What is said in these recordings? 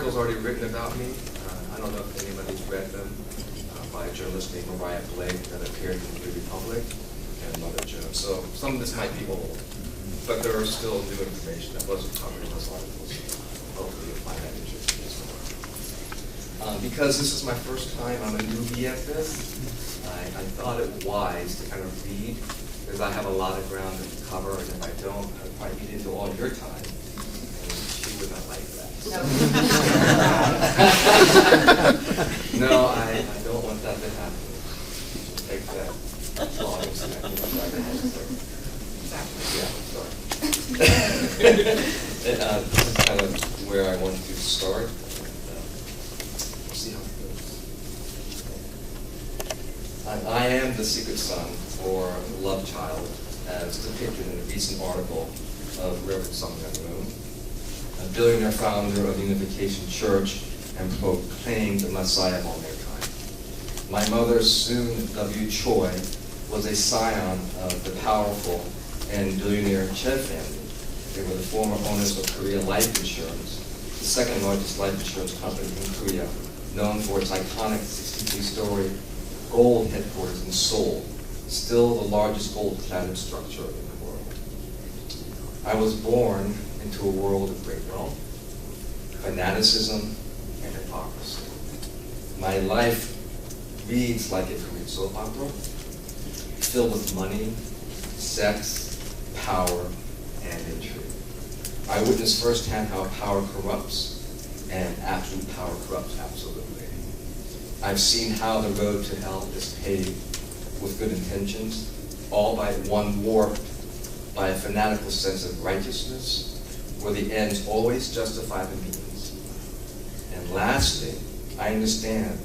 articles already written about me. I don't know if anybody's read them by a journalist named Mariah Blake that appeared in the Republic and Mother Jones. So some of this might be old, but there are still new information that wasn't covered in those articles. Hopefully you'll find that interesting as well. Because this is my first time, I'm a newbie at this, I thought it wise to kind of read, because I have a lot of ground to cover, and if I don't, I'd probably eat into all your time, and she would not like that. No, I don't want that to happen. Take that long extended. Yeah, sorry. This is kind of where I want to start. We'll see how it goes. I am the secret son or love child, as depicted in a recent article of Reverend Sam Park, a billionaire founder of Unification Church and proclaimed the Messiah of all mankind. My mother, Soon W. Choi, was a scion of the powerful and billionaire Choi family. They were the former owners of Korea Life Insurance, the second largest life insurance company in Korea, known for its iconic 63-story gold headquarters in Seoul, still the largest gold-cladded structure in the world. I was born into a world of great wealth, fanaticism, and hypocrisy. My life reads like a Korean soap opera, filled with money, sex, power, and intrigue. I witnessed firsthand how power corrupts, and absolute power corrupts absolutely. I've seen how the road to hell is paved with good intentions, all by one warped by a fanatical sense of righteousness, where the ends always justify the means. And lastly, I understand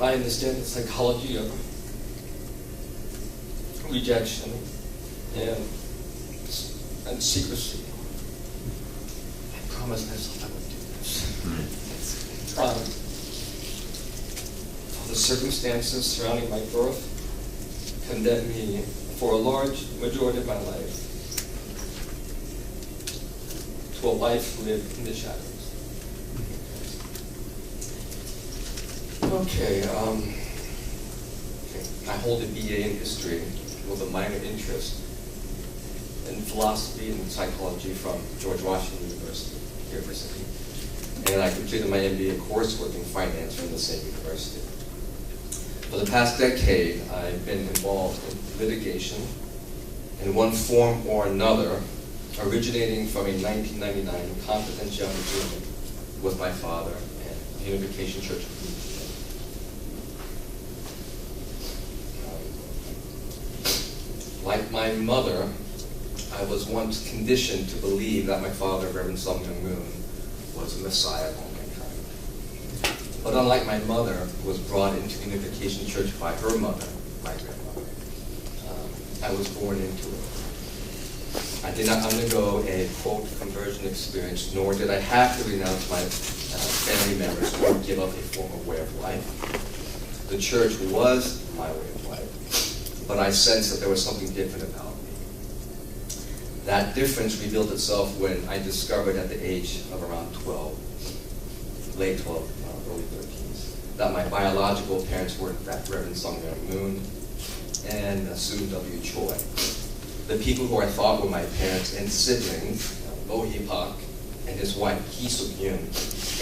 I understand the psychology of rejection and secrecy. I promised myself I would do this. The circumstances surrounding my birth condemned me for a large majority of my life to a life lived in the shadows. Okay, I hold a BA in history with a minor interest in philosophy and psychology from George Washington University. And I completed my MBA coursework in finance from the same university. For the past decade, I've been involved in litigation in one form or another, originating from a 1999 confidential agreement with my father and the Unification Church. Like my mother, I was once conditioned to believe that my father, Reverend Sam Moon, was the Messiah of all mankind. But unlike my mother, who was brought into the Unification Church by her mother, my grandmother, I was born into it. I did not undergo a, quote, conversion experience, nor did I have to renounce my family members or give up a former way of life. The church was my way of life. But I sensed that there was something different about me. That difference revealed itself when I discovered at the age of around 12, late 12, early 13s, that my biological parents were in fact Reverend Sam Moon and Soon W. Choi. The people who I thought were my parents and siblings, Oh Hee Pak and his wife Hee Suk Yoon,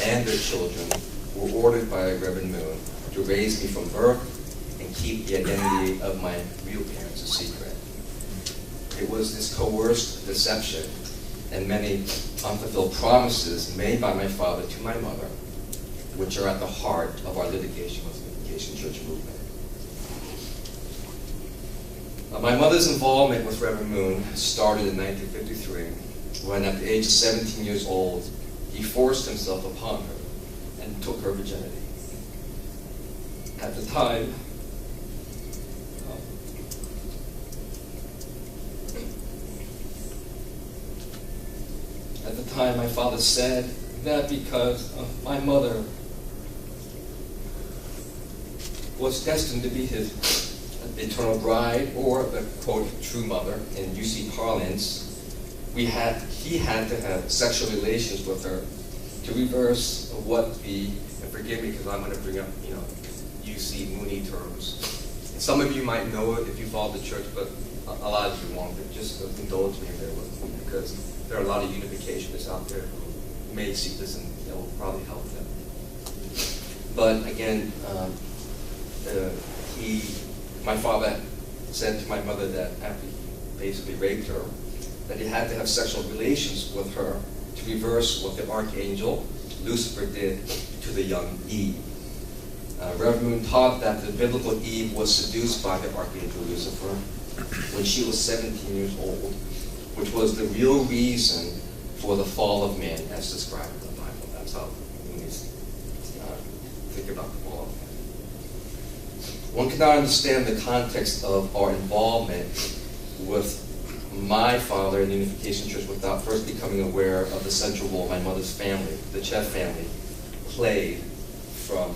and their children were ordered by Reverend Moon to raise me from birth and keep the identity of my real parents a secret. It was this coerced deception and many unfulfilled promises made by my father to my mother, which are at the heart of our litigation with the Unification Church movement. My mother's involvement with Reverend Moon started in 1953, when at the age of 17 years old, he forced himself upon her and took her virginity. At the time, my father said that because my mother was destined to be his eternal bride, or the quote true mother in UC parlance, he had to have sexual relations with her to reverse what the, and forgive me because I'm going to bring up UC Mooney terms. And some of you might know it if you follow the church, but a lot of you won't. But just indulge me there with me, because there are a lot of unificationists out there who may see this and it will probably help them. But again, my father said to my mother that after he basically raped her, that he had to have sexual relations with her to reverse what the archangel Lucifer did to the young Eve. Reverend Moon taught that the biblical Eve was seduced by the archangel Lucifer when she was 17 years old, which was the real reason for the fall of man as described in the Bible. That's how we think about the fall of man. One cannot understand the context of our involvement with my father in the Unification Church without first becoming aware of the central role my mother's family, the Chef family, played from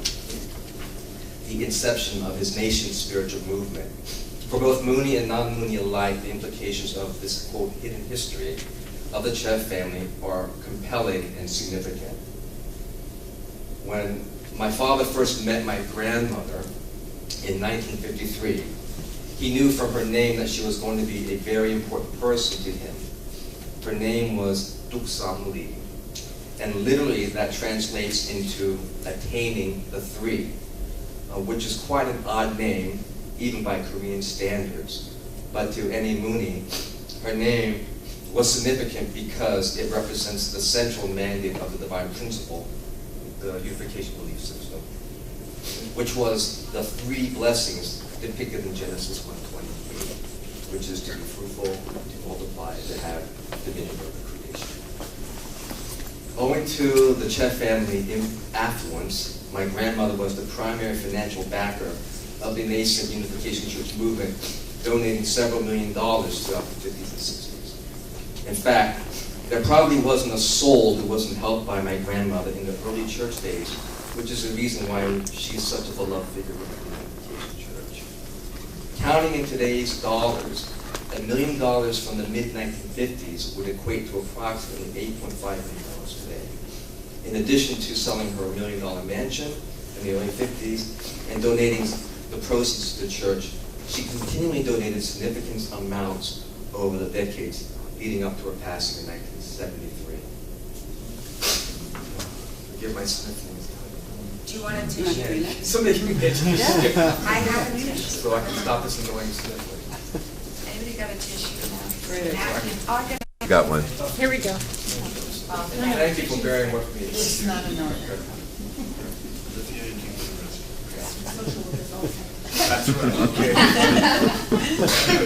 the inception of his nation's spiritual movement. For both Mooney and non-Mooney alike, the implications of this, quote, hidden history of the Chef family are compelling and significant. When my father first met my grandmother in 1953, he knew from her name that she was going to be a very important person to him. Her name was Duksam Lee, and literally that translates into attaining the three, which is quite an odd name, even by Korean standards. But to any Mooney, her name was significant because it represents the central mandate of the divine principle, the unification belief system, which was the three blessings depicted in Genesis 1:28, which is to be fruitful, to multiply, and to have dominion over creation. Owing to the Chef family affluence, my grandmother was the primary financial backer of the nascent Unification Church movement, donating several $1 million throughout the 50s and 60s. In fact, there probably wasn't a soul who wasn't helped by my grandmother in the early church days, which is the reason why she's such a beloved figure within the Unification Church. Counting in today's dollars, $1 million from the mid-1950s would equate to approximately $8.5 million today. In addition to selling her $1 million mansion in the early 50s and donating the proceeds to the church, she continually donated significant amounts over the decades leading up to her passing in 1973. Forgive my sniffling. Do you want a tissue? Somebody can get tissue. Yeah. I have a tissue. So I can stop this annoying sniffling. Anybody got a tissue now? You got one. Here we go. Thank you for bearing with me. It's not an order. That's right. Okay.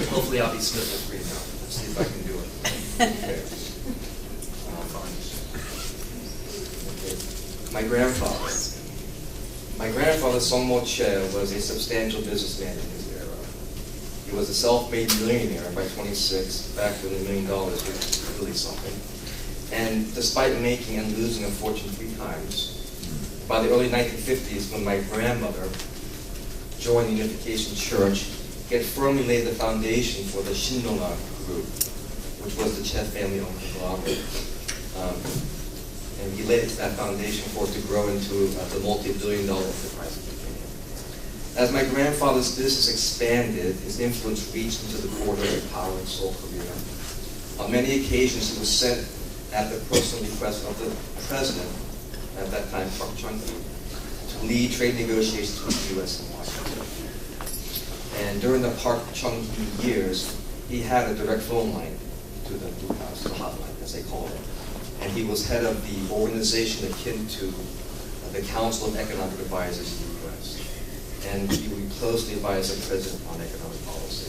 Hopefully I'll be sniffle free now. Let's see if I can do it. Okay. Okay. My grandfather, Song Mo Che, was a substantial businessman in his era. He was a self-made millionaire by 26, back with $1 million, which is really something. And despite making and losing a fortune 3 times, by the early 1950s, when my grandmother joined the Unification Church, he had firmly laid the foundation for the Shindona group, which was the Chef family-owned conglomerate. And he laid that foundation for it to grow into the multi-billion-dollar enterprise it became. As my grandfather's business expanded, his influence reached into the border of power in Seoul, Korea. On many occasions, he was sent at the personal request of the president, at that time, Park Chung-hee, to lead trade negotiations with the U.S. and Washington. And during the Park Chung-hee years, he had a direct phone line to the Blue House, the hotline, as they call it. And he was head of the organization akin to the Council of Economic Advisors in the U.S. And he would closely advise the president on economic policy.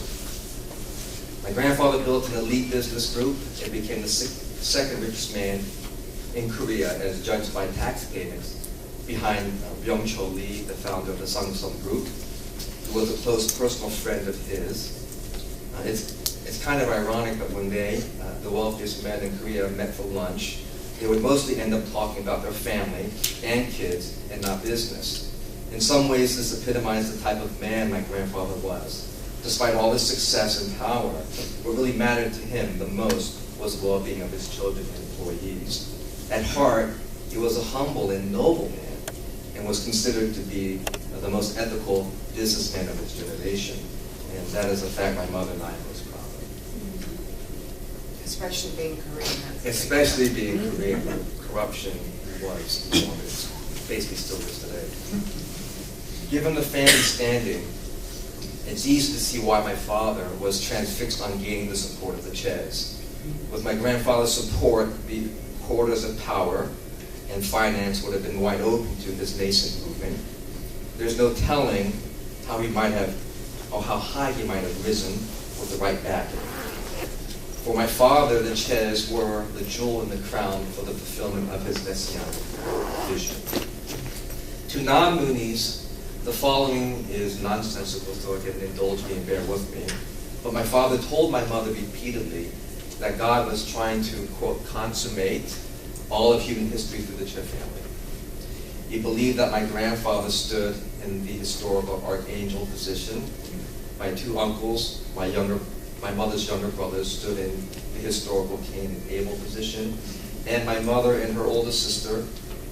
My grandfather built an elite business group and became the second richest man in Korea, as judged by tax payments, behind Byung-Chul Lee, the founder of the Sang-Sum Group, who was a close personal friend of his. It's kind of ironic that when they, the wealthiest men in Korea, met for lunch, they would mostly end up talking about their family and kids and not business. In some ways, this epitomized the type of man my grandfather was. Despite all his success and power, what really mattered to him the most was the well-being of his children and employees. At heart, he was a humble and noble man and was considered to be the most ethical businessman of his generation. And that is a fact my mother and I are most proud of. Especially being Korean. Especially being Korean, where corruption was enormous. Basically still is today. Given the family standing, it's easy to see why my father was transfixed on gaining the support of the Ches. With my grandfather's support, the corridors of power and finance would have been wide open to this nascent movement. There's no telling how he might have, or how high he might have risen with the right backing. For my father, the Ches were the jewel in the crown for the fulfillment of his messianic vision. To non-Moonies, the following is nonsensical, so again, indulge me and bear with me. But my father told my mother repeatedly that God was trying to, quote, consummate all of human history through the Che family. He believed that my grandfather stood in the historical archangel position. My two uncles, my mother's younger brothers, stood in the historical Cain and Abel position. And my mother and her oldest sister,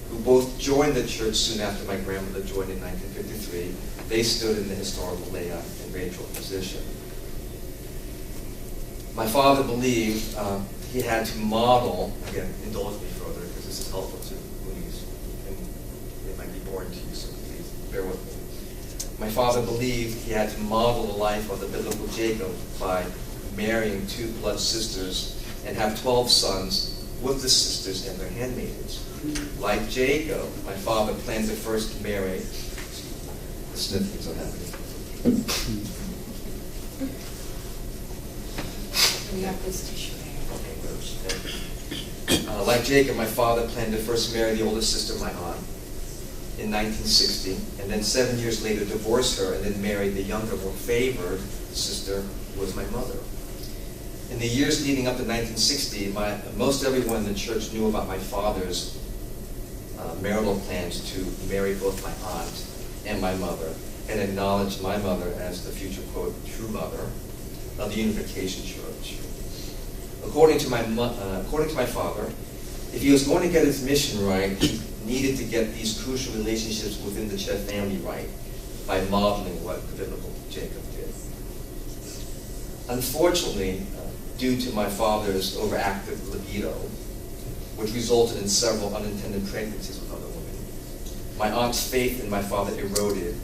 who both joined the church soon after my grandmother joined in 1953, they stood in the historical Leah and Rachel position. My father believed he had to model, again, indulge me further because this is helpful to Moonies, and it might be boring to you, so please bear with me. My father believed he had to model the life of the biblical Jacob by marrying two blood sisters and have 12 sons with the sisters and their handmaidens. Like Jacob, my father planned to first marry. The sniffings are happening. We have this tissue there. Like Jacob, my father planned to first marry the oldest sister, my aunt, in 1960, and then 7 years later divorce her and then marry the younger, more favored sister, who was my mother. In the years leading up to 1960, most everyone in the church knew about my father's marital plans to marry both my aunt and my mother, and acknowledged my mother as the future, quote, true mother of the Unification Church. According to my father, if he was going to get his mission right, he needed to get these crucial relationships within the Che family right by modeling what the biblical Jacob did. Unfortunately, due to my father's overactive libido, which resulted in several unintended pregnancies with other women, my aunt's faith in my father eroded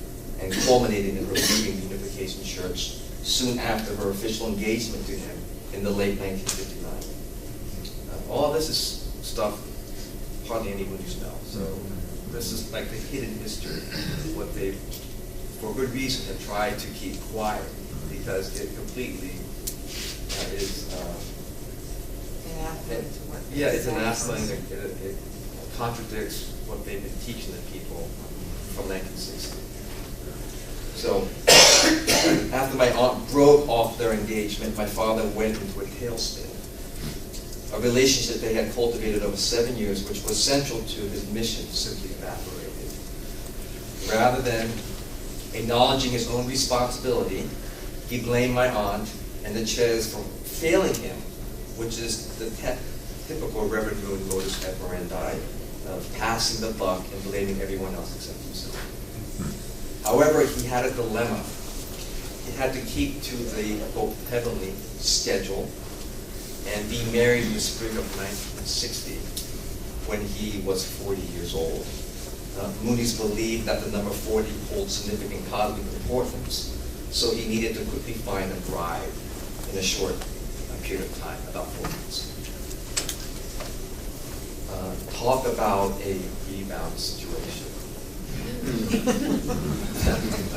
and culminated in her leaving the Unification Church soon after her official engagement to him in the late 1959. All this is stuff hardly anyone used to know. So this is like the hidden history, what they, for good reason, have tried to keep quiet because it completely is. It's anathema, and it contradicts what they've been teaching the people from 1960. So, after my aunt broke off their engagement, my father went into a tailspin. A relationship they had cultivated over 7 years, which was central to his mission, simply evaporated. Rather than acknowledging his own responsibility, he blamed my aunt and the Ches for failing him, which is the typical Reverend Moon modus operandi of passing the buck and blaming everyone else except himself. However, he had a dilemma. He had to keep to the, quote, heavenly schedule and be married in the spring of 1960 when he was 40 years old. Moonies believed that the number 40 holds significant cosmic importance, so he needed to quickly find a bride in a short period of time, about 4 months. Talk about a rebound situation.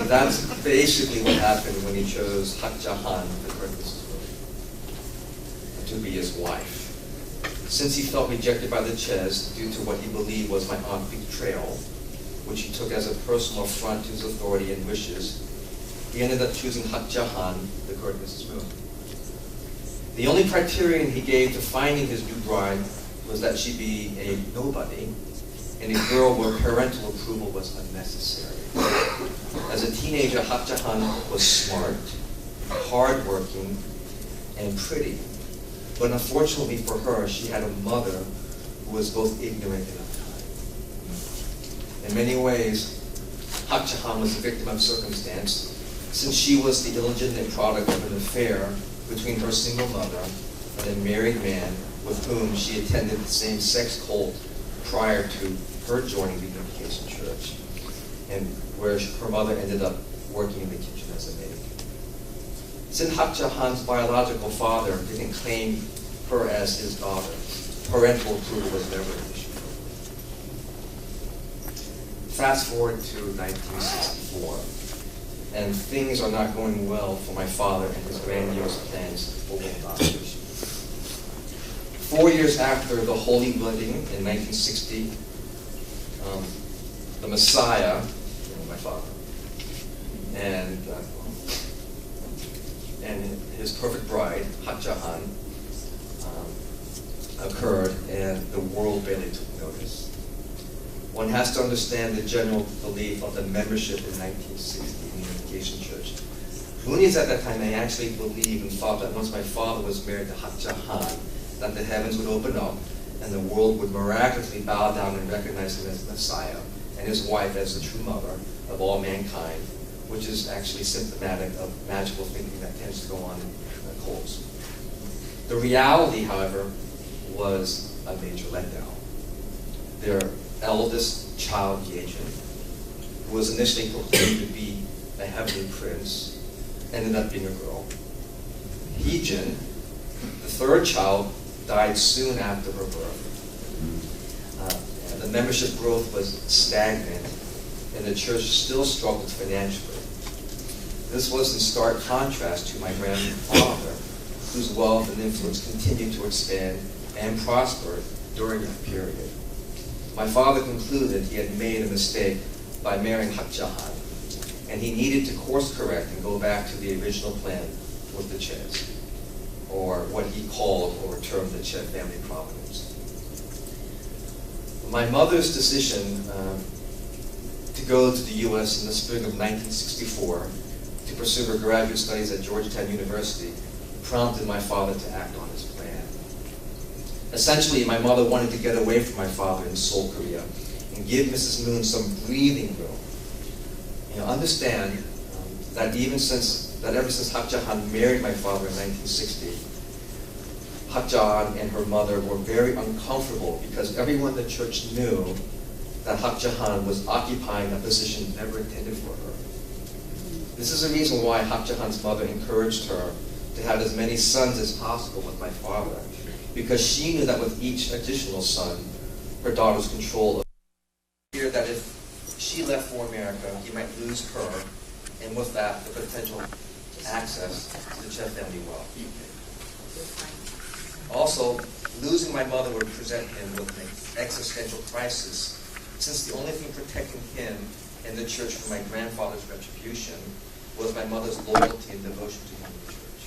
That's basically what happened when he chose Hak Jahan, the Christmas to be his wife. Since he felt rejected by the Ches due to what he believed was my aunt's betrayal, which he took as a personal affront to his authority and wishes, he ended up choosing Hak Jahan, the current Mrs. Moon. The only criterion he gave to finding his new bride was that she be a nobody and a girl where parental approval was unnecessary. As a teenager, Hak Jahan was smart, hardworking, and pretty. But unfortunately for her, she had a mother who was both ignorant and unkind. In many ways, Hak Jahan was a victim of circumstance, since she was the illegitimate product of an affair between her single mother and a married man with whom she attended the same-sex cult prior to her joining the Unification Church, and where her mother ended up working in the kitchen as a maid. Since Hak Jahan's biological father didn't claim her as his daughter, parental approval was never an issue. Fast forward to 1964, and things are not going well for my father and his grandiose plans for world domination. 4 years after the Holy Wedding in 1960, the Messiah, my father, and his perfect bride, Hak Jahan, occurred, and the world barely took notice. One has to understand the general belief of the membership in 1960 in the Unification Church. Moonies at that time, they actually believed and thought that once my father was married to Hak Jahan, that the heavens would open up and the world would miraculously bow down and recognize him as Messiah and his wife as the true mother of all mankind, which is actually symptomatic of magical thinking that tends to go on in cults. The reality, however, was a major letdown. Their eldest child, Yejin, who was initially proclaimed to be a heavenly prince, ended up being a girl. Heejin, the third child, died soon after her birth. And the membership growth was stagnant, and the church still struggled financially. This was in stark contrast to my grandfather, whose wealth and influence continued to expand and prosper during that period. My father concluded he had made a mistake by marrying Hak Jahan, and he needed to course correct and go back to the original plan with the Chet, or what he called or termed the Chet family providence. My mother's decision to go to the U.S. in the spring of 1964 to pursue her graduate studies at Georgetown University prompted my father to act on his plan. Essentially, my mother wanted to get away from my father in Seoul, Korea, and give Mrs. Moon some breathing room. Understand that ever since Hak Jahan married my father in 1960, Hak Jahan and her mother were very uncomfortable because everyone in the church knew that Hak Jahan was occupying a position never intended for her. This is the reason why Hak Jahan's mother encouraged her to have as many sons as possible with my father, because she knew that with each additional son, her daughter's control of fear that if she left for America, he might lose her, and with that, the potential access to the Chet family wealth. Also, losing my mother would present him with an existential crisis, since the only thing protecting him and the church from my grandfather's retribution was my mother's loyalty and devotion to him in the church.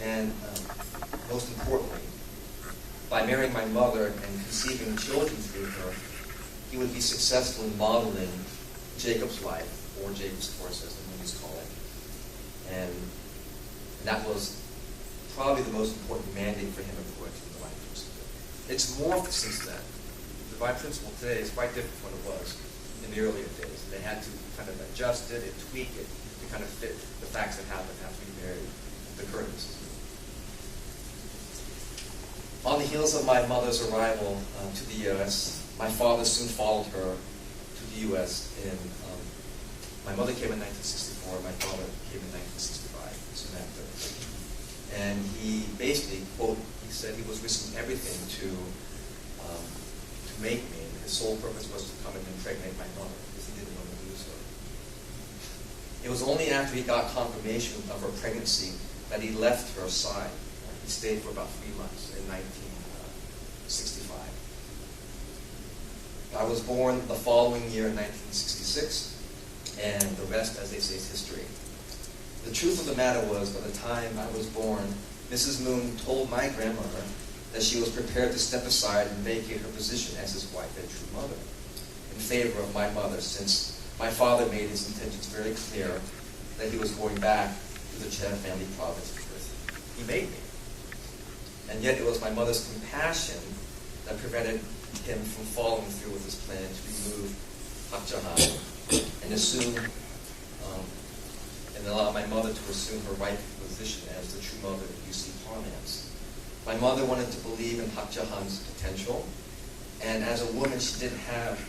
And most importantly, by marrying my mother and conceiving children through her, he would be successful in modeling Jacob's life, or Jacob's course as the movies call it. And that was probably the most important mandate for him according to the divine principle. It's morphed since then. The divine principle today is quite different from what it was in the earlier days. They had to kind of adjust it and tweak it to kind of fit the facts that happened after he married the current Mrs. Moon. On the heels of my mother's arrival to the U.S., my father soon followed her to the U.S. My mother came in 1964, my father came in 1965, soon after. And he basically, quote, he said he was risking everything to make me. His sole purpose was to come and impregnate my mother, because he didn't want to lose her. It was only after he got confirmation of her pregnancy that he left her side. He stayed for about 3 months in 1965. I was born the following year in 1966, and the rest, as they say, is history. The truth of the matter was, by the time I was born, Mrs. Moon told my grandmother that she was prepared to step aside and vacate her position as his wife and true mother in favor of my mother, since my father made his intentions very clear that he was going back to the Chen family province because he made me. And yet it was my mother's compassion that prevented him from following through with his plan to remove Hak Jahan and assume and allow my mother to assume her rightful position as the true mother of UC Parlance. My mother wanted to believe in Hak Jahan's potential, and as a woman, she didn't have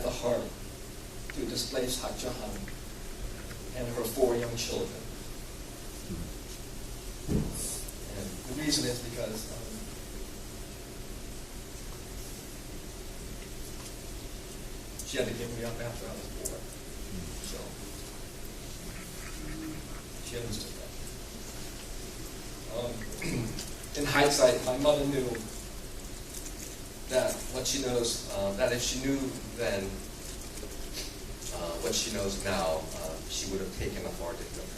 the heart to displace Hak Jahan and her 4 young children. And the reason is because she had to give me up after I was born. So she understood that. In hindsight, my mother knew that what she knows, that if she knew then what she knows now, she would have taken a hard approach.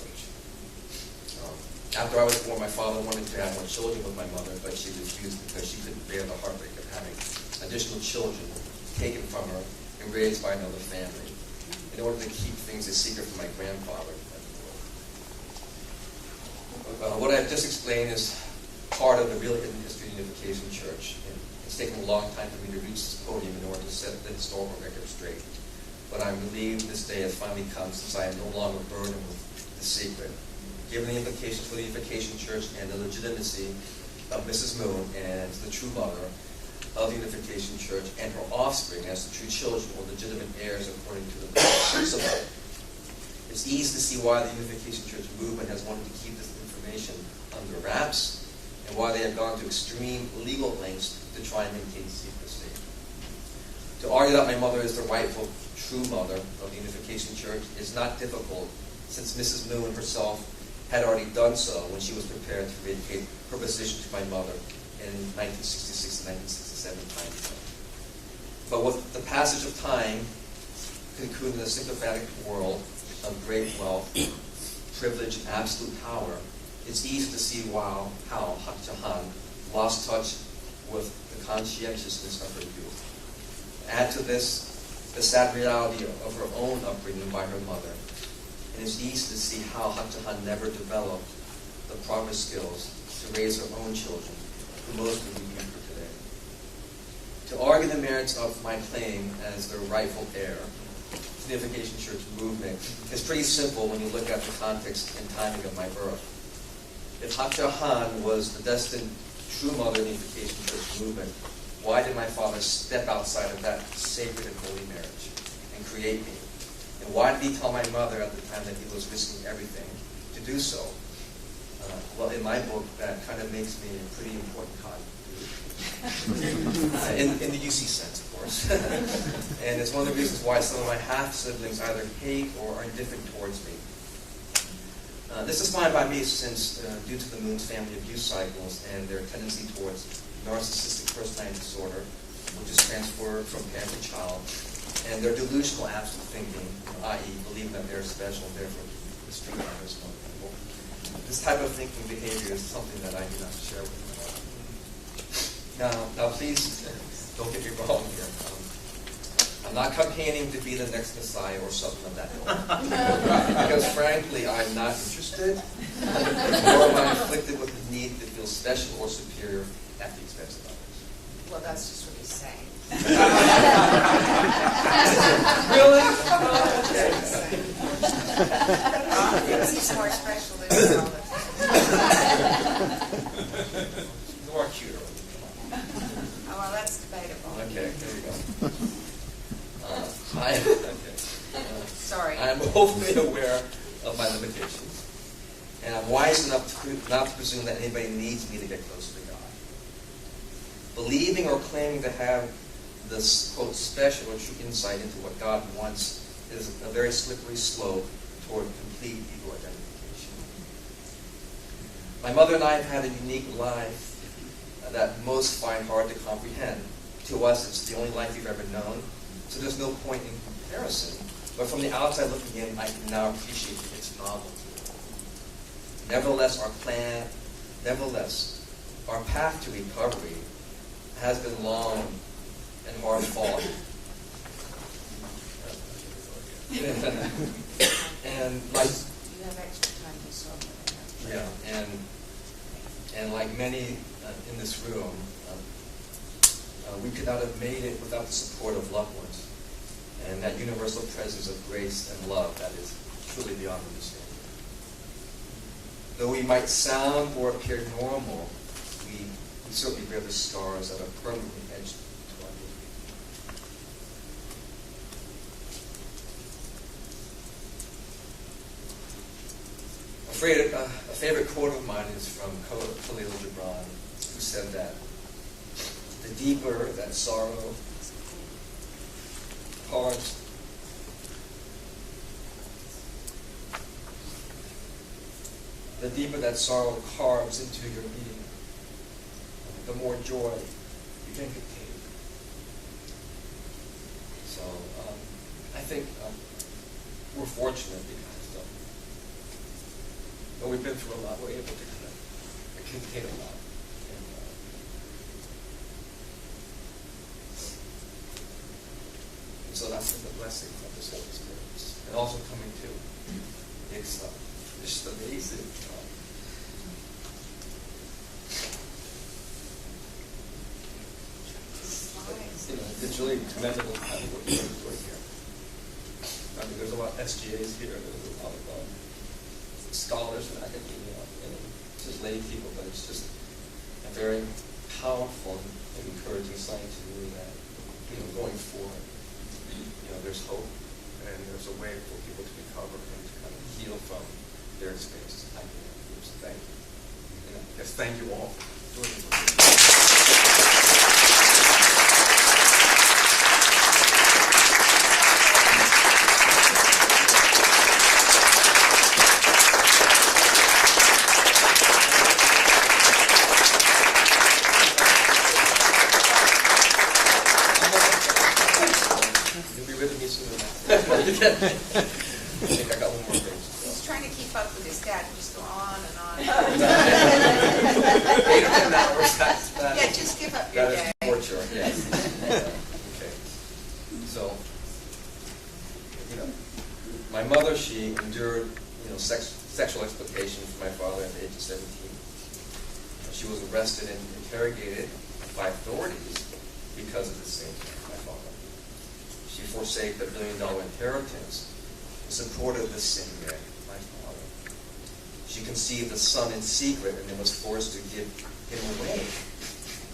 After I was born, my father wanted to have more children with my mother, but she refused because she couldn't bear the heartbreak of having additional children taken from her and raised by another family in order to keep things a secret from my grandfather. What I've just explained is part of the real hidden history of Unification Church. And it's taken a long time for me to reach this podium in order to set the historical record straight. But I'm relieved this day has finally come, since I am no longer burdened with the secret. Given the implications for the Unification Church and the legitimacy of Mrs. Moon as the true mother of the Unification Church and her offspring as the true children or legitimate heirs according to the principle, it's easy to see why the Unification Church movement has wanted to keep this information under wraps and why they have gone to extreme legal lengths to try and maintain secrecy. To argue that my mother is the rightful true mother of the Unification Church is not difficult, since Mrs. Moon herself had already done so when she was prepared to vacate her position to my mother in 1966 and 1967 timeframe. But with the passage of time, concluding a sympathetic world of great wealth, privilege, and absolute power, it's easy to see how Hak Jahan lost touch with the conscientiousness of her youth. Add to this the sad reality of her own upbringing by her mother, and it's easy to see how Hak Jahan never developed the proper skills to raise her own children, who most would be for today. To argue the merits of my claim as the rightful heir to the Unification Church movement is pretty simple when you look at the context and timing of my birth. If Hak Jahan was the destined true mother of the Unification Church movement, why did my father step outside of that sacred and holy marriage and create me? And why did he tell my mother at the time that he was risking everything to do so? Well, in my book, that kind of makes me a pretty important contributor. In the UC sense, of course. And it's one of the reasons why some of my half-siblings either hate or are indifferent towards me. This is fine by me, since due to the Moon's family abuse cycles and their tendency towards narcissistic personality disorder, which is transferred from parent to child, and their delusional absolute thinking, i.e. believing that they're special and therefore mistreating others more people. This type of thinking behavior is something that I do not share with my mother. Now please don't get me wrong here. I'm not campaigning to be the next Messiah or something of that ilk. Because frankly, I'm not interested, nor am I afflicted with the need to feel special or superior at the expense of others. Well, that's just what he's saying. Really? Because he's more special than you all the time. You are cuter. Oh, well, that's debatable. Okay, there you go. Sorry. I'm hopefully aware of my limitations, and I'm wise enough not to presume that anybody needs me to get closer to God. Believing or claiming to have this, quote, special or true insight into what God wants is a very slippery slope toward complete ego identification. My mother and I have had a unique life that most find hard to comprehend. To us, it's the only life we've ever known, so there's no point in comparison. But from the outside looking in, I can now appreciate its novelty. Nevertheless, our path to recovery has been long and hard fought. And like You have extra time to solve it. yeah, and like many in this room, we could not have made it without the support of loved ones, and that universal presence of grace and love that is truly beyond understanding. Though we might sound or appear normal, we certainly bear the scars that are permanently etched into our being. A favorite quote of mine is from Khalil Gibran, who said that the deeper that sorrow carves, into your being, the more joy you can contain. So I think we're fortunate because though we've been through a lot, we're able to kind of contain a lot. And so that's the blessing of this Holy Spirit. And also coming to, it's just amazing. It's really commendable having what you're doing here. I mean, there's a lot of SGAs here, there's a lot of scholars and academia, and just lay people, but it's just a very powerful and encouraging sign to me that, going forward, there's hope, and there's a way for people to recover and to kind of heal from their experiences. I can so thank you. And I guess thank you all for doing this. I think I got one more thing. He's trying to keep up with his dad and just go on and on. 8 or 10 hours. Yeah, just give up your day. That is torture, yes. Okay. So, my mother, she endured, sexual exploitation from my father at the age of 17. She was arrested and interrogated by authorities because of this same thing, my father. She forsake the $1 billion inheritance in support of this same man, my father. She conceived a son in secret and then was forced to give him away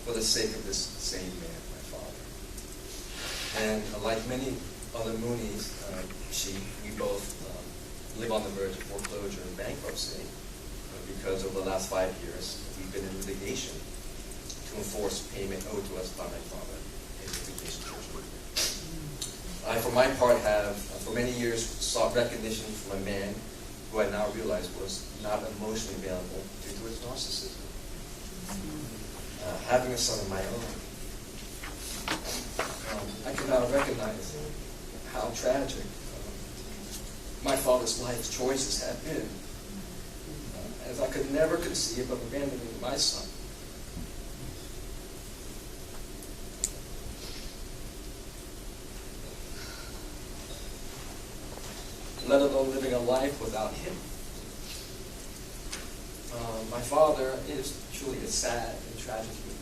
for the sake of this same man, my father. And like many other Moonies, we both live on the verge of foreclosure and bankruptcy because over the last 5 years we've been in litigation to enforce payment owed to us by my father in the Unification Church. I, for my part, have for many years sought recognition from a man who I now realize was not emotionally available due to his narcissism. Having a son of my own, I can now recognize how tragic my father's life choices have been, as I could never conceive of abandoning my son. Let alone living a life without him. My father is truly a sad and tragic human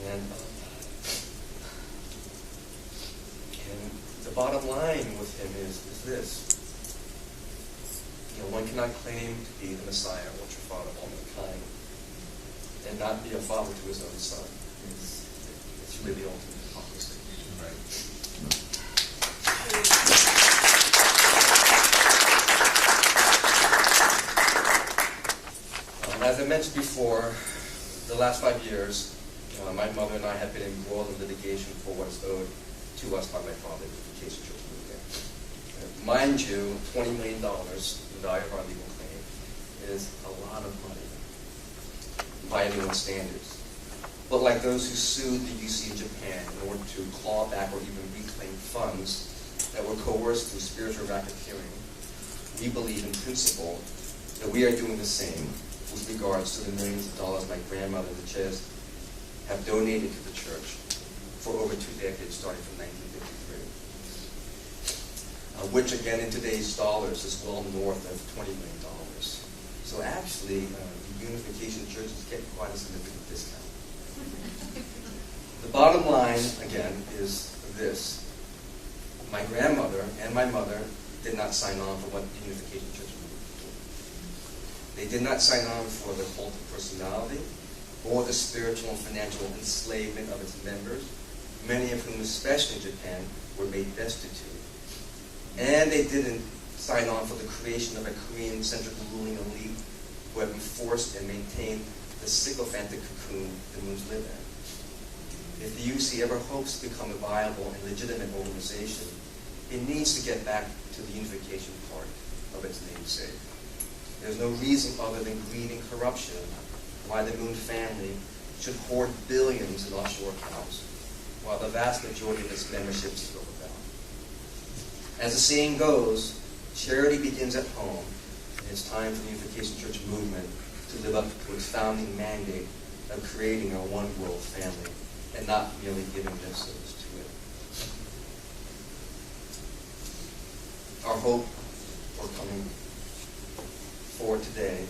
being. And the bottom line with him is this. One cannot claim to be the Messiah or true father of all mankind and not be a father to his own son. It's really the ultimate hypocrisy. Right? As I mentioned before, the last 5 years, my mother and I have been embroiled in litigation for what is owed to us by my father, the Unification Church. Mind you, $20 million, the value of our legal claim, is a lot of money. by anyone's standards. But like those who sued the UC in Japan in order to claw back or even reclaim funds that were coerced through spiritual racketeering, we believe in principle that we are doing the same with regards to the millions of dollars my grandmother and the Ches have donated to the church for over 2 decades, starting from 1953, which again in today's dollars is well north of $20 million. So actually, the Unification Church is getting quite a significant discount. The bottom line, again, is this. My grandmother and my mother did not sign on for what the Unification Church movement was doing. They did not sign on for the cult of personality or the spiritual and financial enslavement of its members, many of whom, especially in Japan, were made destitute. And they didn't sign on for the creation of a Korean-centric ruling elite who have enforced and maintained the sycophantic cocoon the Moons live in. If the UC ever hopes to become a viable and legitimate organization, it needs to get back to the unification part of its namesake. There's no reason other than greed and corruption why the Moon family should hoard billions in offshore accounts, while the vast majority of its membership is still without. As the saying goes, charity begins at home, and it's time for the Unification Church movement to live up to its founding mandate of creating a one-world family and not merely giving lip service to it. Our hope for coming forward today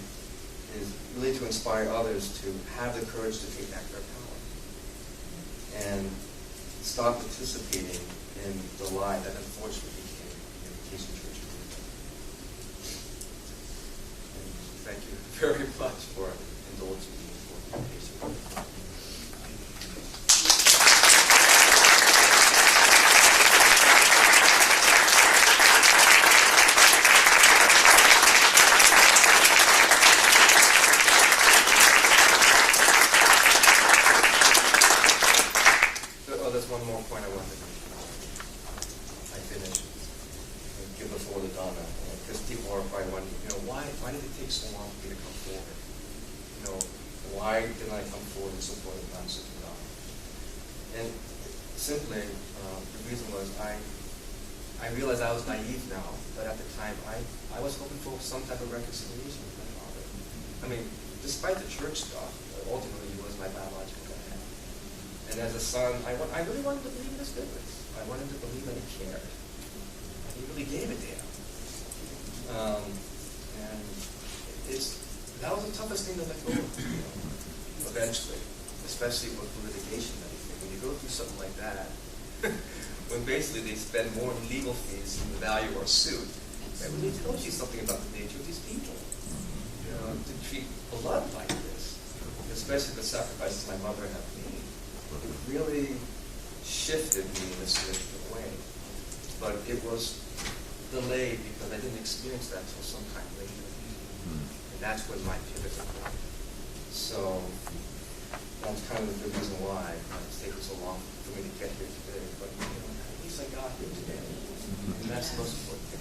is really to inspire others to have the courage to take back their power and stop participating in the lie that unfortunately became the Unification Church movement. And thank you very much for indulging me for the Unification movement. One more point I wanted to make. I finished. Give the floor to Donna, because people are probably wondering, why did it take so long for me to come forward? Why didn't I come forward and support the concept of God? And simply, the reason was I realized I was naive now, but at the time I was hoping for some type of reconciliation with my father. I mean, despite the church stuff, ultimately he was my biological dad. And as a son, I really wanted to believe in his goodness. I wanted to believe that he cared. And he really gave a damn. And that was the toughest thing to let go of, eventually. Especially with the litigation and everything. When you go through something like that, when basically they spend more in legal fees than the value of our suit, that really tells you something about the nature of these people. To treat blood like this, especially the sacrifices my mother had made. It really shifted me in a significant way. But it was delayed because I didn't experience that until some time later. And that's when my pivot occurred. So that's kind of the reason why it's taken so long for me to get here today. But at least I got here today. And that's the most important thing.